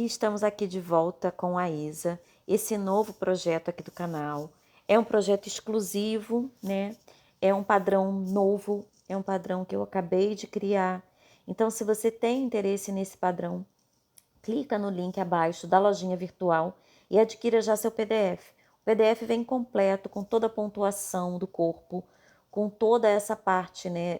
estamos aqui de volta com a Isa, esse novo projeto aqui do canal. É um projeto exclusivo, né? É um padrão novo, é um padrão que eu acabei de criar. Então, se você tem interesse nesse padrão, clica no link abaixo da lojinha virtual e adquira já seu PDF. O PDF vem completo, com toda a pontuação do corpo, com toda essa parte, né,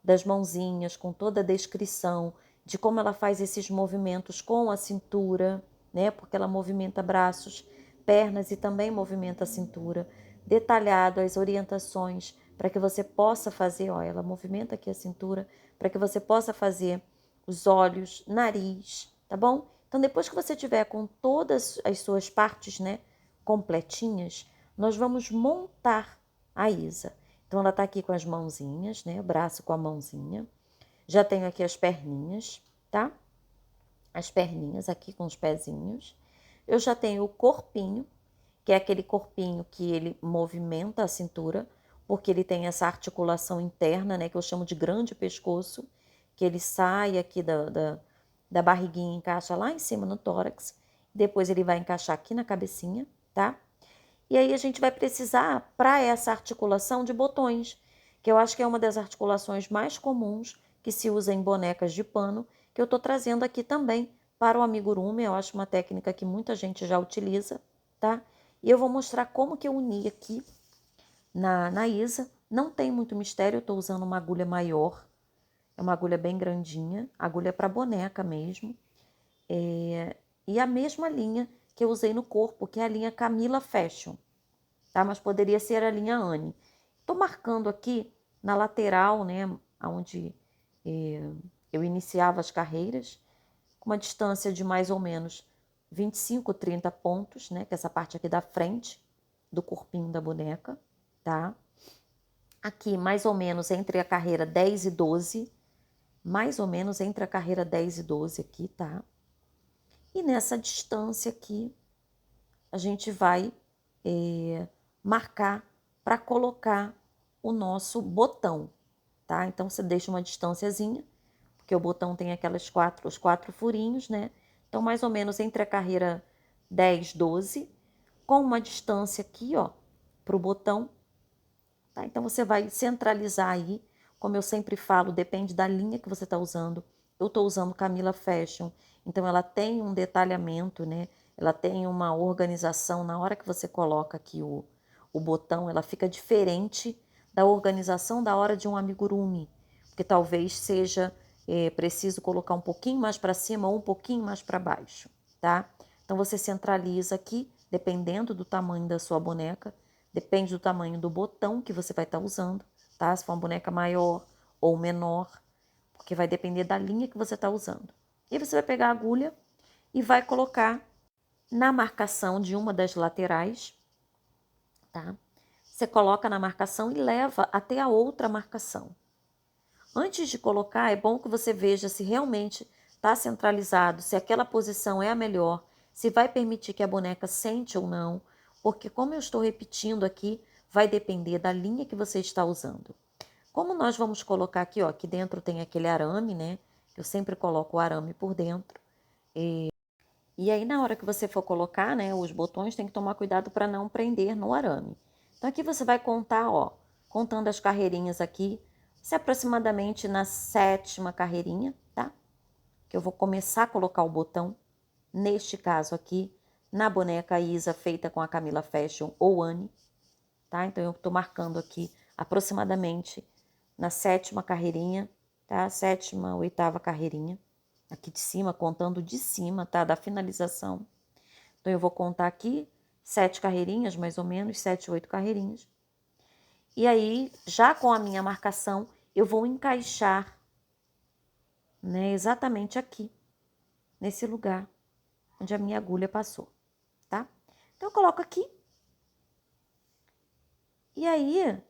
das mãozinhas, com toda a descrição de como ela faz esses movimentos com a cintura, né, porque ela movimenta braços, pernas e também movimenta a cintura, detalhado as orientações para que você possa fazer, ó, ela movimenta aqui a cintura, para que você possa fazer os olhos, nariz, tá bom? Então, depois que você tiver com todas as suas partes, né, completinhas, nós vamos montar a Isa. Então, ela tá aqui com as mãozinhas, né, o braço com a mãozinha. Já tenho aqui as perninhas, tá? As perninhas aqui com os pezinhos. Eu já tenho o corpinho, que é aquele corpinho que ele movimenta a cintura, porque ele tem essa articulação interna, né, que eu chamo de grande pescoço, que ele sai aqui da barriguinha e encaixa lá em cima no tórax, depois ele vai encaixar aqui na cabecinha, tá? E aí a gente vai precisar, para essa articulação, de botões, que eu acho que é uma das articulações mais comuns que se usa em bonecas de pano, que eu tô trazendo aqui também para o amigurumi. Eu acho uma técnica que muita gente já utiliza, tá? E eu vou mostrar como que eu uni aqui na Isa. Não tem muito mistério, eu tô usando uma agulha maior, é uma agulha bem grandinha, agulha para boneca mesmo. E a mesma linha que eu usei no corpo, que é a linha Camila Fashion, tá? Mas poderia ser a linha Anne. Tô marcando aqui na lateral, né, onde eu iniciava as carreiras, com uma distância de mais ou menos 25, 30 pontos, né, que é essa parte aqui da frente do corpinho da boneca, tá? Aqui, mais ou menos entre a carreira 10 e 12, mais ou menos entre a carreira 10 e 12 aqui, tá? E nessa distância aqui, a gente vai marcar para colocar o nosso botão, tá? Então, você deixa uma distânciazinha, porque o botão tem os quatro furinhos, né? Então, mais ou menos entre a carreira 10, 12, com uma distância aqui, ó, para o botão, tá? Então, você vai centralizar aí, como eu sempre falo, depende da linha que você está usando. Eu estou usando Camila Fashion, então ela tem um detalhamento, né? Ela tem uma organização. Na hora que você coloca aqui o botão, ela fica diferente da organização da hora de um amigurumi, porque talvez seja preciso colocar um pouquinho mais para cima ou um pouquinho mais para baixo, tá? Então você centraliza aqui, dependendo do tamanho da sua boneca, depende do tamanho do botão que você vai estar usando, tá? Se for uma boneca maior ou menor, porque vai depender da linha que você está usando. E você vai pegar a agulha e vai colocar na marcação de uma das laterais, tá? Você coloca na marcação e leva até a outra marcação. Antes de colocar, é bom que você veja se realmente está centralizado, se aquela posição é a melhor, se vai permitir que a boneca sente ou não, porque como eu estou repetindo aqui, vai depender da linha que você está usando. Como nós vamos colocar aqui, ó, aqui dentro tem aquele arame, né? Eu sempre coloco o arame por dentro. E aí, na hora que você for colocar, né, os botões, tem que tomar cuidado para não prender no arame. Então, aqui você vai contar, ó, contando as carreirinhas aqui, se aproximadamente na 7ª carreirinha, tá? Que eu vou começar a colocar o botão, neste caso aqui, na boneca Isa feita com a Camila Fashion ou Anne, tá? Então, eu tô marcando aqui aproximadamente na 7ª carreirinha, tá? 7ª, 8ª carreirinha, aqui de cima, contando de cima, tá? Da finalização. Então, eu vou contar aqui 7 carreirinhas, mais ou menos, 7, 8 carreirinhas. E aí, já com a minha marcação, eu vou encaixar, né, exatamente aqui, nesse lugar onde a minha agulha passou, tá? Então, eu coloco aqui. E aí,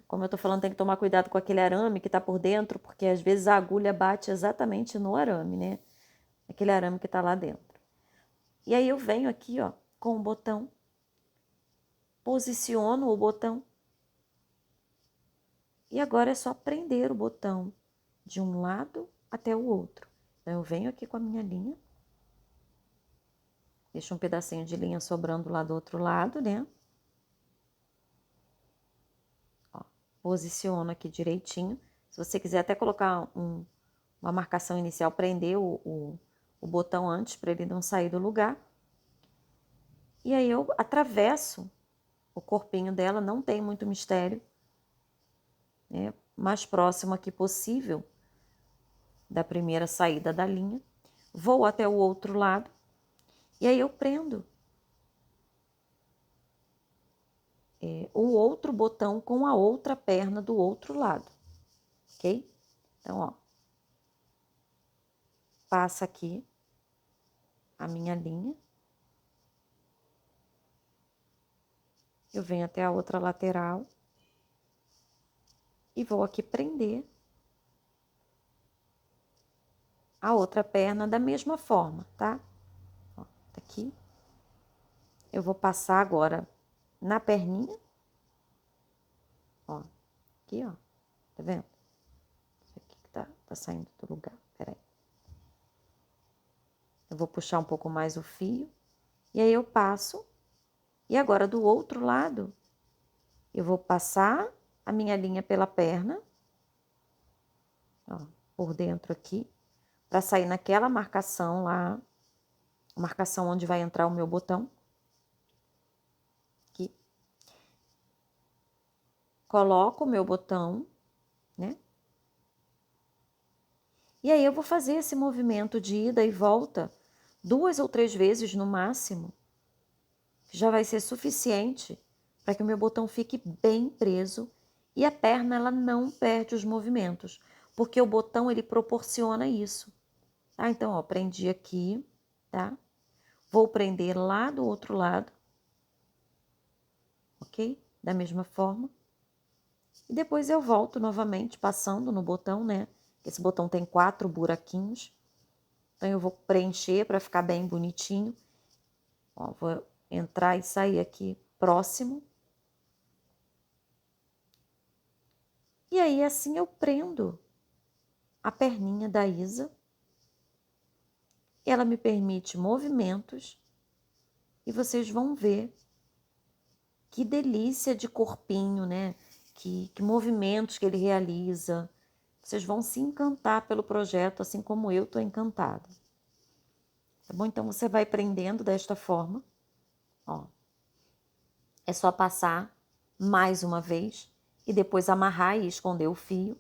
como eu tô falando, tem que tomar cuidado com aquele arame que tá por dentro, porque às vezes a agulha bate exatamente no arame, né? Aquele arame que tá lá dentro. E aí, eu venho aqui, ó, com o botão, posiciono o botão. E agora é só prender o botão de um lado até o outro. Então, eu venho aqui com a minha linha Deixa um pedacinho de linha sobrando lá do outro lado, né? Ó, posiciono aqui direitinho. Se você quiser até colocar uma marcação inicial, prender o botão antes para ele não sair do lugar. E aí eu atravesso o corpinho dela, não tem muito mistério, né? Mais próximo aqui possível da primeira saída da linha. Vou até o outro lado e aí eu prendo o outro botão com a outra perna do outro lado, ok? Então, ó, passa aqui a minha linha. Eu venho até a outra lateral e vou aqui prender a outra perna da mesma forma, tá? Ó, tá aqui. Eu vou passar agora na perninha. Ó, aqui, ó. Tá vendo? Isso aqui que tá saindo do lugar. Peraí. Eu vou puxar um pouco mais o fio. E aí eu passo. E agora do outro lado, eu vou passar a minha linha pela perna. Ó, por dentro aqui. Pra sair naquela marcação lá. Marcação onde vai entrar o meu botão. Aqui. Coloco o meu botão, né? E aí eu vou fazer esse movimento de ida e volta 2 ou 3 vezes no máximo. Já vai ser suficiente para que o meu botão fique bem preso e a perna ela não perde os movimentos, porque o botão ele proporciona isso. Tá? Então, ó, prendi aqui, tá? Vou prender lá do outro lado, ok? Da mesma forma. E depois eu volto novamente passando no botão, né? Esse botão tem 4 buraquinhos. Então, eu vou preencher para ficar bem bonitinho. Ó, vou entrar e sair aqui próximo. E aí, assim, eu prendo a perninha da Isa. Ela me permite movimentos. E vocês vão ver que delícia de corpinho, né? Que movimentos que ele realiza. Vocês vão se encantar pelo projeto, assim como eu estou encantada. Tá bom? Então, você vai prendendo desta forma. Ó. É só passar mais uma vez e depois amarrar e esconder o fio.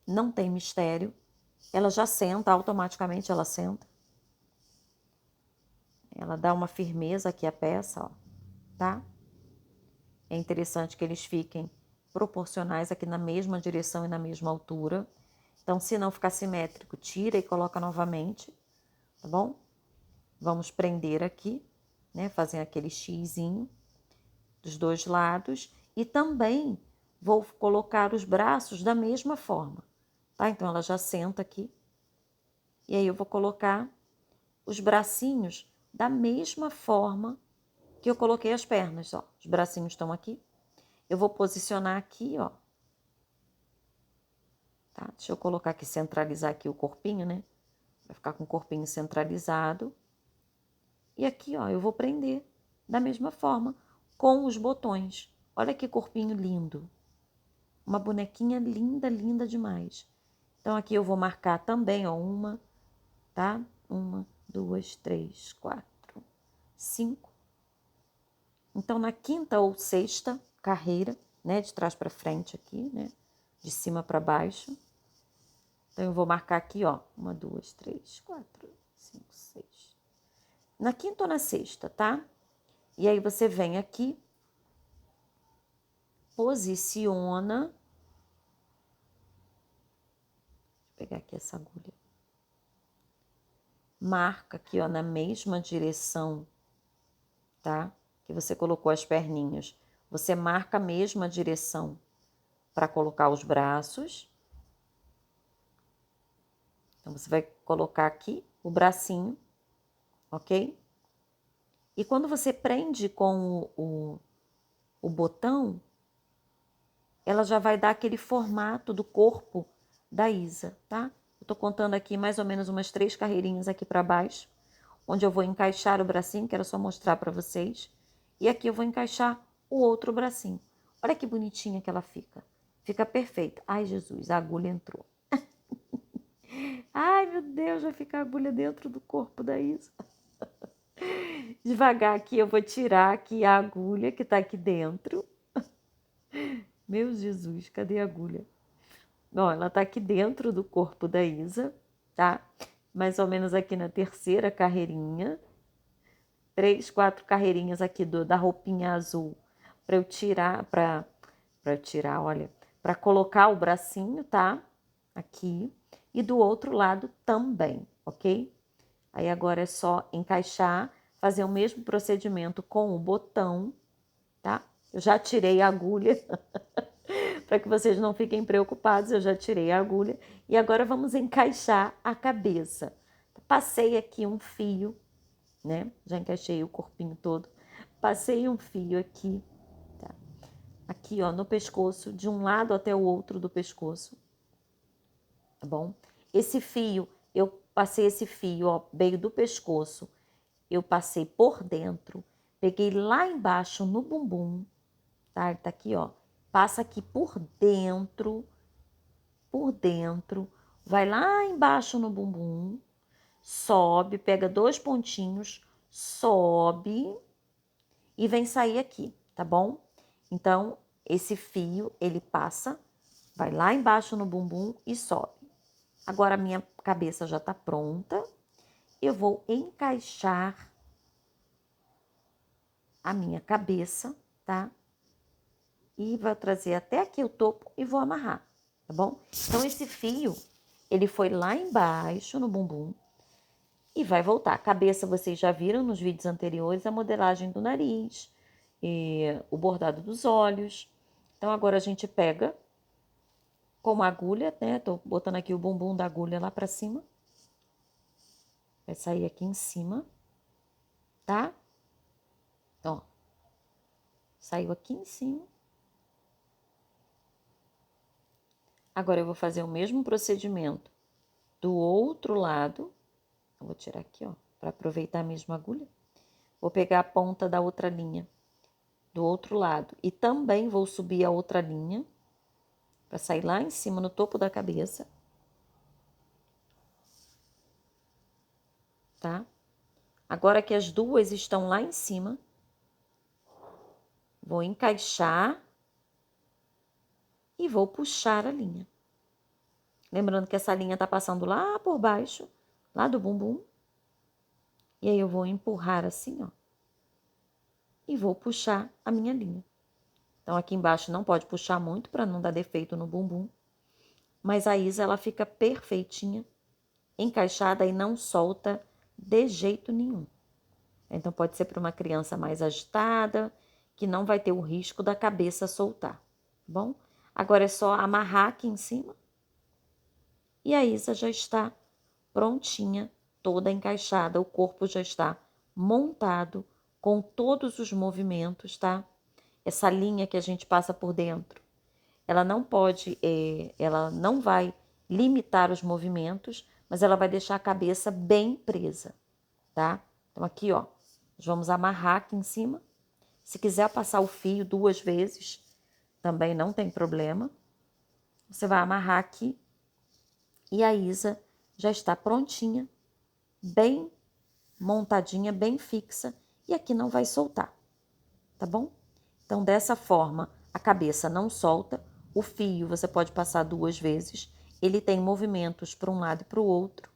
Não tem mistério. Ela já senta, automaticamente ela senta. Ela dá uma firmeza aqui a peça, ó, tá? É interessante que eles fiquem proporcionais aqui na mesma direção e na mesma altura. Então, se não ficar simétrico, tira e coloca novamente, tá bom? Vamos prender aqui, né? Fazer aquele xizinho dos dois lados. E também vou colocar os braços da mesma forma, tá? Então, ela já senta aqui. E aí, eu vou colocar os bracinhos da mesma forma que eu coloquei as pernas, ó. Os bracinhos estão aqui. Eu vou posicionar aqui, ó. Tá? Deixa eu colocar aqui, centralizar aqui o corpinho, né? Vai ficar com o corpinho centralizado. E aqui, ó, eu vou prender da mesma forma, com os botões. Olha que corpinho lindo. Uma bonequinha linda, linda demais. Então, aqui eu vou marcar também, ó, uma, tá? 1, 2, 3, 4, 5. Então, na quinta ou sexta carreira, né, de trás para frente aqui, né, de cima para baixo. Então, eu vou marcar aqui, ó, 1, 2, 3, 4, 5, 6. Na quinta ou na sexta, tá? E aí, você vem aqui, posiciona. Deixa eu pegar aqui essa agulha. Marca aqui, ó, na mesma direção, tá? Que você colocou as perninhas. Você marca a mesma direção para colocar os braços. Então, você vai colocar aqui o bracinho, ok? E quando você prende com o botão, ela já vai dar aquele formato do corpo da Isa, tá? Eu tô contando aqui mais ou menos umas 3 carreirinhas aqui para baixo. onde eu vou encaixar o bracinho, que era só mostrar para vocês. E aqui eu vou encaixar o outro bracinho. Olha que bonitinha que ela fica. Fica perfeita. Ai, Jesus, a agulha entrou. Ai, meu Deus, vai ficar a agulha dentro do corpo da Isa. Devagar aqui, eu vou tirar aqui a agulha que tá aqui dentro. Meu Jesus, cadê a agulha? Ó, ela tá aqui dentro do corpo da Isa, tá? Mais ou menos aqui na terceira carreirinha. 3, 4 carreirinhas aqui da roupinha azul para eu tirar, olha, para colocar o bracinho, tá? Aqui. E do outro lado também, ok? Aí agora é só encaixar, fazer o mesmo procedimento com o botão, tá? Eu já tirei a agulha, para que vocês não fiquem preocupados, eu já tirei a agulha. E agora vamos encaixar a cabeça. Passei aqui um fio, né? Já encaixei o corpinho todo. Passei um fio aqui, tá? Aqui, ó, no pescoço, de um lado até o outro do pescoço, tá bom? Esse fio, eu passei esse fio, ó, veio do pescoço, eu passei por dentro, peguei lá embaixo no bumbum, tá? Ele tá aqui, ó. Passa aqui por dentro, vai lá embaixo no bumbum, sobe, pega 2 pontinhos, sobe e vem sair aqui, tá bom? Então, esse fio, ele passa, vai lá embaixo no bumbum e sobe. Agora, a minha cabeça já tá pronta. Eu vou encaixar a minha cabeça, tá? E vou trazer até aqui o topo e vou amarrar, tá bom? Então, esse fio, ele foi lá embaixo no bumbum e vai voltar. A cabeça, vocês já viram nos vídeos anteriores, a modelagem do nariz, o bordado dos olhos. Então, agora a gente pega com uma agulha, né? Tô botando aqui o bumbum da agulha lá pra cima. Vai sair aqui em cima, tá? Ó, saiu aqui em cima. Agora eu vou fazer o mesmo procedimento do outro lado. Eu vou tirar aqui, ó, para aproveitar a mesma agulha. Vou pegar a ponta da outra linha do outro lado e também vou subir a outra linha para sair lá em cima no topo da cabeça, tá? Agora que as duas estão lá em cima, vou encaixar e vou puxar a linha. Lembrando que essa linha tá passando lá por baixo, lá do bumbum. E aí eu vou empurrar assim, ó. E vou puxar a minha linha. Então, aqui embaixo não pode puxar muito para não dar defeito no bumbum. Mas a Isa, ela fica perfeitinha, encaixada e não solta de jeito nenhum. Então, pode ser para uma criança mais agitada, que não vai ter o risco da cabeça soltar, tá bom? Agora é só amarrar aqui em cima. E a Isa já está prontinha, toda encaixada. O corpo já está montado com todos os movimentos, tá? Essa linha que a gente passa por dentro, ela não pode, ela não vai limitar os movimentos, mas ela vai deixar a cabeça bem presa, tá? Então aqui, ó, nós vamos amarrar aqui em cima. Se quiser passar o fio 2 vezes, também não tem problema. Você vai amarrar aqui e a Isa já está prontinha, bem montadinha, bem fixa, e aqui não vai soltar, tá bom? Então, dessa forma, a cabeça não solta, o fio você pode passar 2 vezes, ele tem movimentos para um lado e para o outro,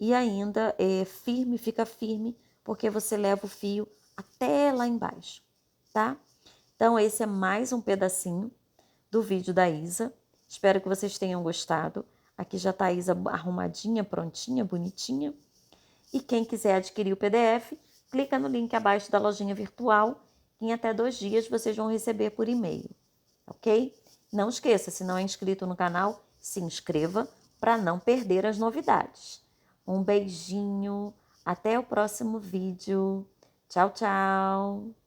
e ainda é firme, fica firme, porque você leva o fio até lá embaixo, tá? Então, esse é mais um pedacinho do vídeo da Isa. Espero que vocês tenham gostado. Aqui já tá a Isa arrumadinha, prontinha, bonitinha. E quem quiser adquirir o PDF, clica no link abaixo da lojinha virtual. Em até 2 dias vocês vão receber por e-mail, ok? Não esqueça, se não é inscrito no canal, se inscreva para não perder as novidades. Um beijinho, até o próximo vídeo. Tchau, tchau!